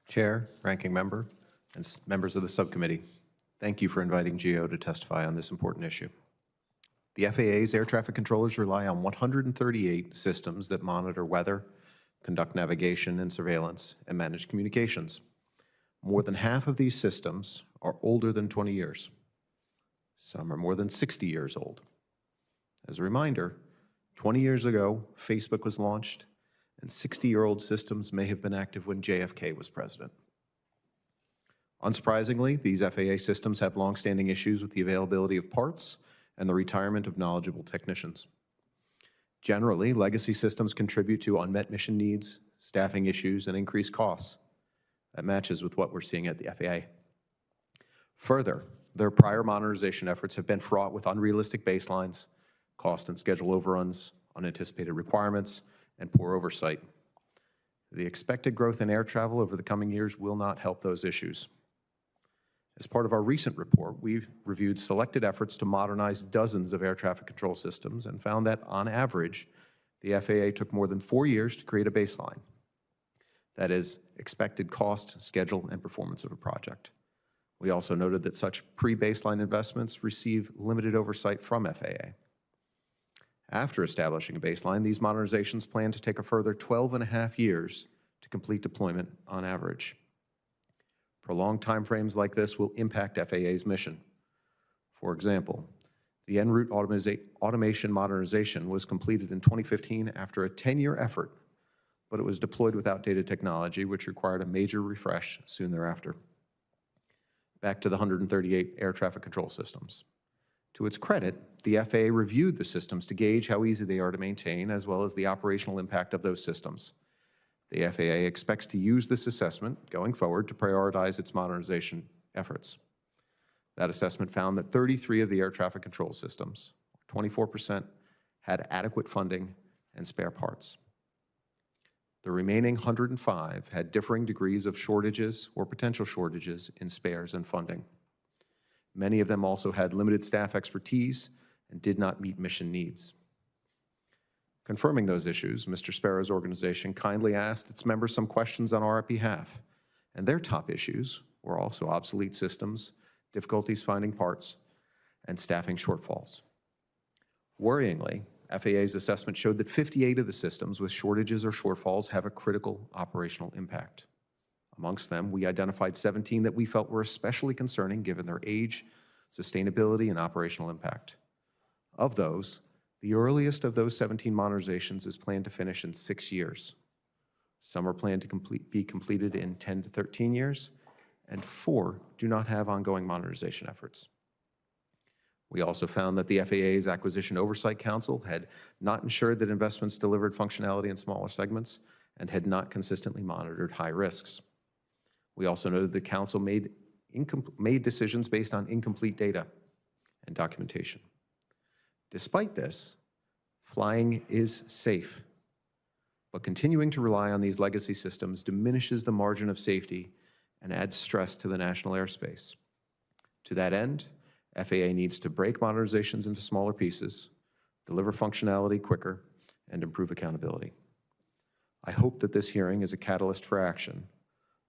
Chair, Ranking Member, and members of the subcommittee, thank you for inviting GAO to testify on this important issue. The FAA's air traffic controllers rely on 138 systems that monitor weather, conduct navigation and surveillance, and manage communications. More than half of these systems are older than 20 years. Some are more than 60 years old. As a reminder, 20 years ago, Facebook was launched, and 60-year-old systems may have been active when JFK was president. Unsurprisingly, these FAA systems have long-standing issues with the availability of parts and the retirement of knowledgeable technicians. Generally, legacy systems contribute to unmet mission needs, staffing issues, and increased costs. That matches with what we're seeing at the FAA. Further, their prior modernization efforts have been fraught with unrealistic baselines, cost and schedule overruns, unanticipated requirements, and poor oversight. The expected growth in air travel over the coming years will not help those issues. As part of our recent report, we reviewed selected efforts to modernize dozens of air traffic control systems and found that, on average, the FAA took more than 4 years to create a baseline. That is, expected cost, schedule, and performance of a project. We also noted that such pre-baseline investments receive limited oversight from FAA. After establishing a baseline, these modernizations plan to take a further 12.5 years to complete deployment on average. Prolonged timeframes like this will impact FAA's mission. For example, the en route automation modernization was completed in 2015 after a 10-year effort, but it was deployed with outdated technology, which required a major refresh soon thereafter. Back to the 138 air traffic control systems. To its credit, the FAA reviewed the systems to gauge how easy they are to maintain, as well as the operational impact of those systems. The FAA expects to use this assessment going forward to prioritize its modernization efforts. That assessment found that 33 of the air traffic control systems, 24%, had adequate funding and spare parts. The remaining 105 had differing degrees of shortages or potential shortages in spares and funding. Many of them also had limited staff expertise and did not meet mission needs. Confirming those issues, Mr. Sparrow's organization kindly asked its members some questions on our behalf, and their top issues were also obsolete systems, difficulties finding parts, and staffing shortfalls. Worryingly, FAA's assessment showed that 58 of the systems with shortages or shortfalls have a critical operational impact. Amongst them, we identified 17 that we felt were especially concerning given their age, sustainability, and operational impact. Of those, the earliest of those 17 modernizations is planned to finish in 6 years. Some are planned to be completed in 10 to 13 years, and 4 do not have ongoing modernization efforts. We also found that the FAA's Acquisition Oversight Council had not ensured that investments delivered functionality in smaller segments and had not consistently monitored high risks. We also noted the Council made decisions based on incomplete data and documentation. Despite this, flying is safe, but continuing to rely on these legacy systems diminishes the margin of safety and adds stress to the national airspace. To that end, FAA needs to break modernizations into smaller pieces, deliver functionality quicker, and improve accountability. I hope that this hearing is a catalyst for action,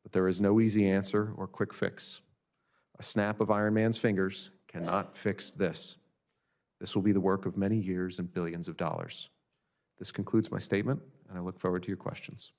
but there is no easy answer or quick fix. A snap of Iron Man's fingers cannot fix this. This will be the work of many years and billions of dollars. This concludes my statement, and I look forward to your questions.